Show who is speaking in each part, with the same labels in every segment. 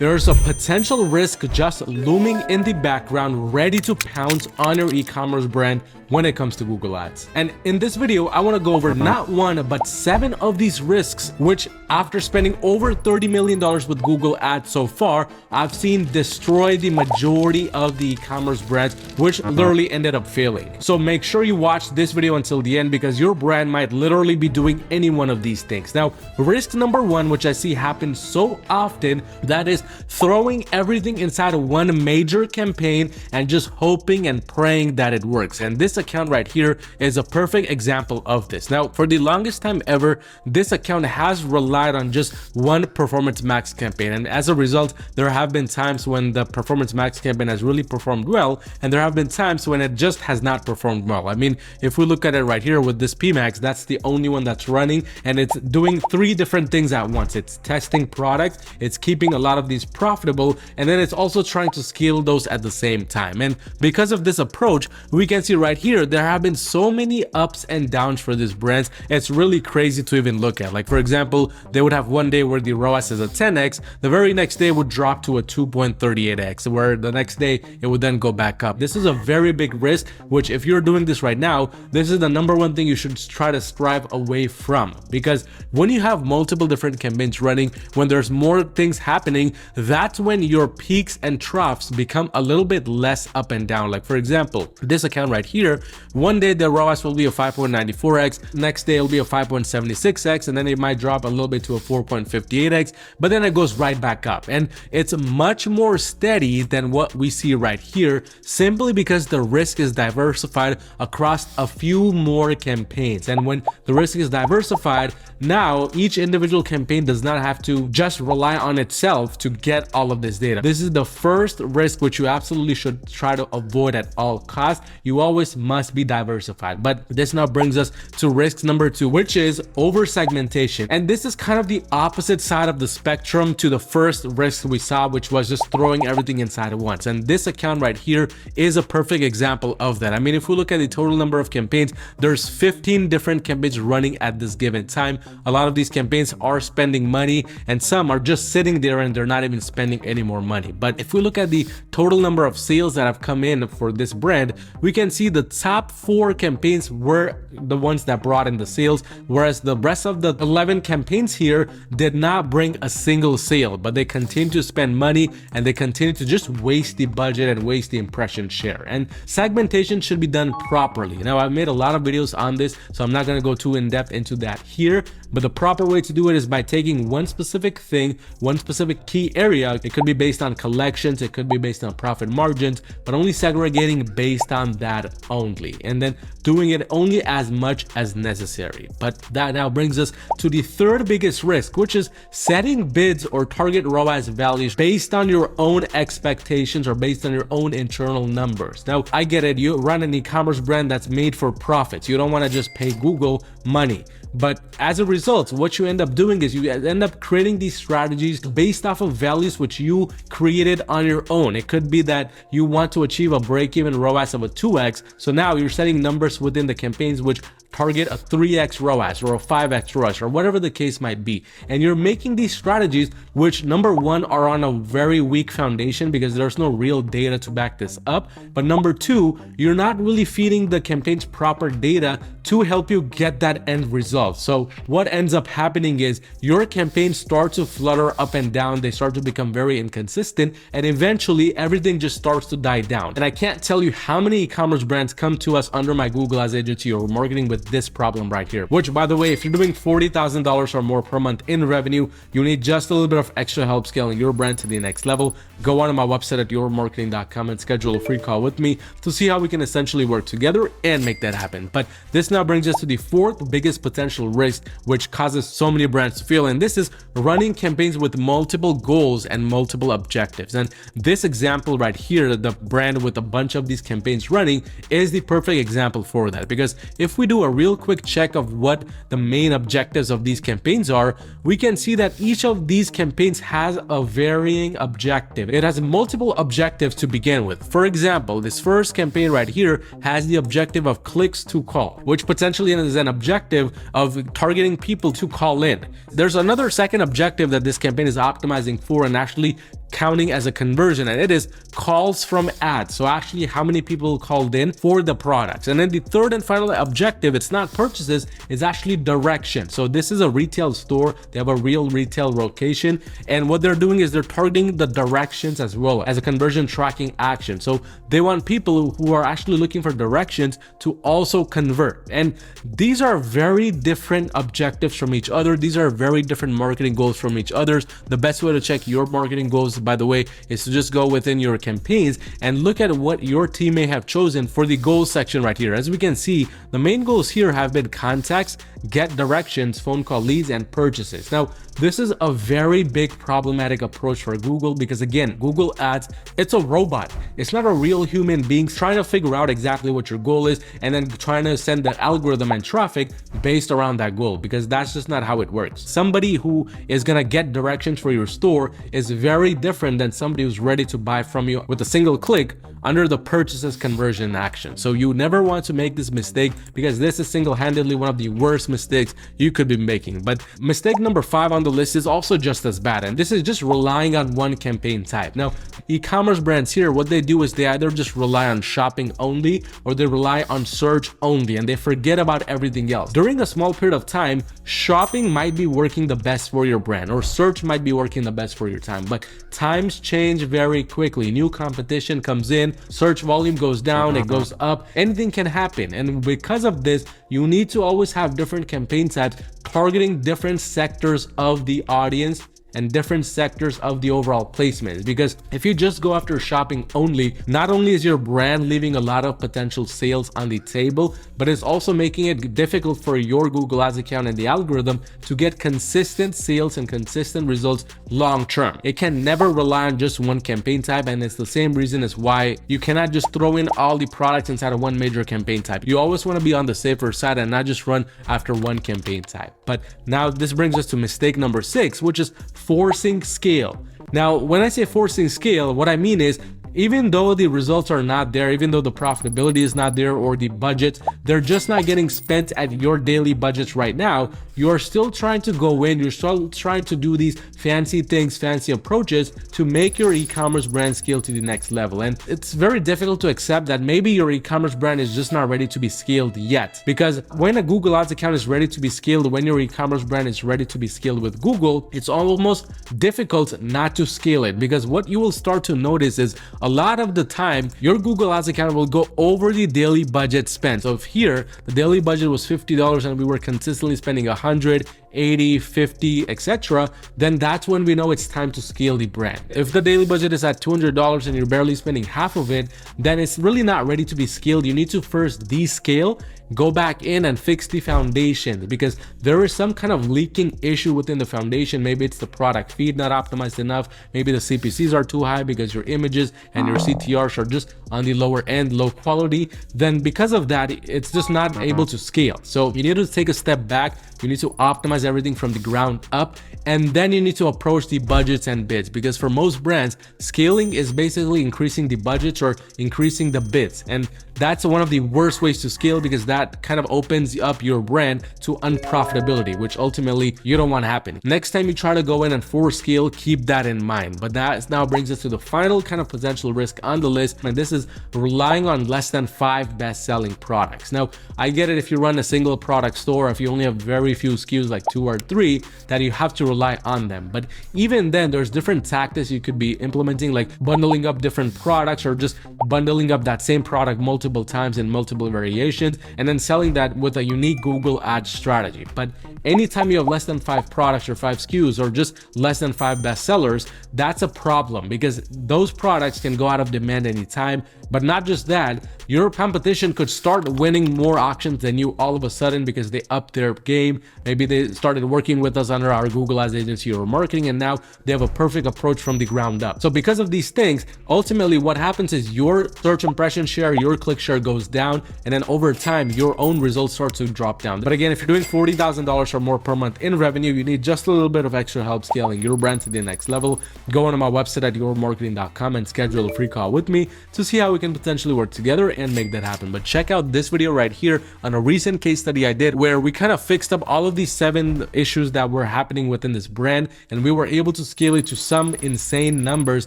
Speaker 1: There's a potential risk just looming in the background, ready to pounce on your e-commerce brand when it comes to Google Ads. And in this video, I want to go over not one, but 7 of these risks, which after spending over $30 million with Google Ads so far, I've seen destroy the majority of the e-commerce brands, which literally ended up failing. So make sure you watch this video until the end, because your brand might literally be doing any one of these things. Now, risk number 1, which I see happen so often, that is throwing everything inside of one major campaign and just hoping and praying that it works. And this account right here is a perfect example of this. Now, for the longest time ever, this account has relied on just one Performance Max campaign. And as a result, there have been times when the Performance Max campaign has really performed well, and there have been times when it just has not performed well. I mean, if we look at it right here with this PMax, that's the only one that's running, and it's doing 3 different things at once. It's testing products, it's keeping a lot of these profitable, and then it's also trying to scale those at the same time. And because of this approach, we can see right here, there have been so many ups and downs for these brands. It's really crazy to even look at. Like, for example, they would have one day where the ROAS is a 10x, the very next day would drop to a 2.38x, where the next day it would then go back up. This is a very big risk, which if you're doing this right now, this is the number 1 thing you should try to strive away from. Because when you have multiple different campaigns running, when there's more things happening, that's when your peaks and troughs become a little bit less up and down. Like, for example, this account right here, one day the ROAS will be a 5.94x, next day it'll be a 5.76x, and then it might drop a little bit to a 4.58x, but then it goes right back up. And it's much more steady than what we see right here, simply because the risk is diversified across a few more campaigns. And when the risk is diversified, now each individual campaign does not have to just rely on itself to get all of this data. This is the first risk which you absolutely should try to avoid at all costs. You always must be diversified. But this now brings us to risk number 2, which is over segmentation. And this is kind of the opposite side of the spectrum to the first risk we saw, which was just throwing everything inside at once. And this account right here is a perfect example of that. I mean, if we look at the total number of campaigns, there's 15 different campaigns running at this given time. A lot of these campaigns are spending money, and some are just sitting there and they're not even spending any more money. But if we look at the total number of sales that have come in for this brand, we can see the top 4 campaigns were the ones that brought in the sales, whereas the rest of the 11 campaigns here did not bring a single sale, but they continue to spend money and they continue to just waste the budget and waste the impression share. And segmentation should be done properly. Now, I've made a lot of videos on this, so I'm not going to go too in depth into that here, but the proper way to do it is by taking one specific thing, one specific key area. It could be based on collections, it could be based on profit margins, but only segregating based on that only, and then doing it only as much as necessary. But that now brings us to the third biggest risk, which is setting bids or target ROAS values based on your own expectations or based on your own internal numbers. Now, I get it, you run an e-commerce brand that's made for profits. You don't want to just pay Google money. But as a result, what you end up doing is you end up creating these strategies based off of values which you created on your own. It could be that you want to achieve a break-even ROAS of a 2x. So now you're setting numbers within the campaigns which target a 3x ROAS or a 5x ROAS or whatever the case might be. And you're making these strategies which, number 1, are on a very weak foundation because there's no real data to back this up. But number 2, you're not really feeding the campaigns proper data to help you get that end result. So what ends up happening is your campaigns start to flutter up and down. They start to become very inconsistent, and eventually everything just starts to die down. And I can't tell you how many e-commerce brands come to us under my Google Ads agency or marketing with this problem right here, which, by the way, if you're doing $40,000 or more per month in revenue, you need just a little bit of extra help scaling your brand to the next level. Go on to my website at yourmarketing.com and schedule a free call with me to see how we can essentially work together and make that happen. But this now brings us to the 4th biggest potential risk, which causes so many brands to fail, and this is running campaigns with multiple goals and multiple objectives. And this example right here, the brand with a bunch of these campaigns running, is the perfect example for that. Because if we do a real quick check of what the main objectives of these campaigns are, we can see that each of these campaigns has a varying objective. It has multiple objectives to begin with. For example, this first campaign right here has the objective of clicks to call, which potentially is an objective of targeting people to call in. There's another second objective that this campaign is optimizing for, and actually counting as a conversion, and it is calls from ads. So actually how many people called in for the products. And then the third and final objective, it's not purchases, it's actually direction. So this is a retail store. They have a real retail location, and what they're doing is they're targeting the directions as well as a conversion tracking action. So they want people who are actually looking for directions to also convert. And these are very different objectives from each other. These are very different marketing goals from each other. The best way to check your marketing goals, by the way, is to just go within your campaigns and look at what your team may have chosen for the goals section right here. As we can see, the main goals here have been contacts, get directions, phone call leads, and purchases. Now, this is a very big problematic approach for Google because, again, Google Ads, it's a robot. It's not a real human being trying to figure out exactly what your goal is and then trying to send the algorithm and traffic based around that goal, because that's just not how it works. Somebody who is going to get directions for your store is very different than somebody who's ready to buy from you with a single click under the purchases conversion action. So you never want to make this mistake, because this is single-handedly one of the worst mistakes you could be making. But mistake number 5 on the list is also just as bad, and this is just relying on one campaign type. Now, e-commerce brands here, what they do is they either just rely on shopping only or they rely on search only, and they forget about everything else. During a small period of time, shopping might be working the best for your brand, or search might be working the best for your time, but times change very quickly. New competition comes in, search volume goes down, it goes up, anything can happen. And because of this, you need to always have different campaign types targeting different sectors of the audience and different sectors of the overall placement. Because if you just go after shopping only, not only is your brand leaving a lot of potential sales on the table, but it's also making it difficult for your Google Ads account and the algorithm to get consistent sales and consistent results long term. It can never rely on just one campaign type, and it's the same reason as why you cannot just throw in all the products inside of one major campaign type. You always want to be on the safer side and not just run after one campaign type. But now this brings us to mistake number 6, which is forcing scale. Now, when I say forcing scale, what I mean is, even though the results are not there, even though the profitability is not there or the budget, they're just not getting spent at your daily budgets right now, you're still trying to go in, you're still trying to do these fancy things, fancy approaches to make your e-commerce brand scale to the next level. And it's very difficult to accept that maybe your e-commerce brand is just not ready to be scaled yet. Because when a Google Ads account is ready to be scaled, when your e-commerce brand is ready to be scaled with Google, it's almost difficult not to scale it. Because what you will start to notice is a lot of the time, your Google Ads account will go over the daily budget spent. So if here, the daily budget was $50 and we were consistently spending 100, 80, 50, etc., then that's when we know it's time to scale the brand. If the daily budget is at $200 and you're barely spending half of it, then it's really not ready to be scaled. You need to first descale, go back in and fix the foundation, because there is some kind of leaking issue within the foundation. Maybe it's the product feed not optimized enough. Maybe the CPCs are too high because your images and your CTRs are just on the lower end, low quality. Then because of that, it's just not able to scale. So you need to take a step back. You need to optimize everything from the ground up, and then you need to approach the budgets and bids, because for most brands, scaling is basically increasing the budgets or increasing the bids. And that's one of the worst ways to scale, because that kind of opens up your brand to unprofitability, which ultimately you don't want to happen. Next time you try to go in and force scale, keep that in mind. But that now brings us to the final kind of potential risk on the list, and this is relying on less than 5 best-selling products. Now, I get it if you run a single product store, if you only have very few SKUs like 2 or 3, that you have to rely on them. But even then, there's different tactics you could be implementing, like bundling up different products or just bundling up that same product multiple times in multiple variations and then selling that with a unique Google Ads strategy. But anytime you have less than 5 products or 5 SKUs or just less than 5 bestsellers, that's a problem, because those products can go out of demand anytime. But not just that, your competition could start winning more auctions than you all of a sudden because they upped their game. Maybe they started working with us under our Google Ads agency or marketing, and now they have a perfect approach from the ground up. So because of these things, ultimately what happens is your search impression share, your click share goes down, and then over time, your own results start to drop down. But again, if you're doing $40,000 or more per month in revenue, you need just a little bit of extra help scaling your brand to the next level. Go on to my website at yourmarketing.com and schedule a free call with me to see how we we can potentially work together and make that happen. But check out this video right here on a recent case study I did where we kind of fixed up all of these 7 issues that were happening within this brand, and we were able to scale it to some insane numbers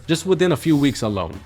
Speaker 1: just within a few weeks alone.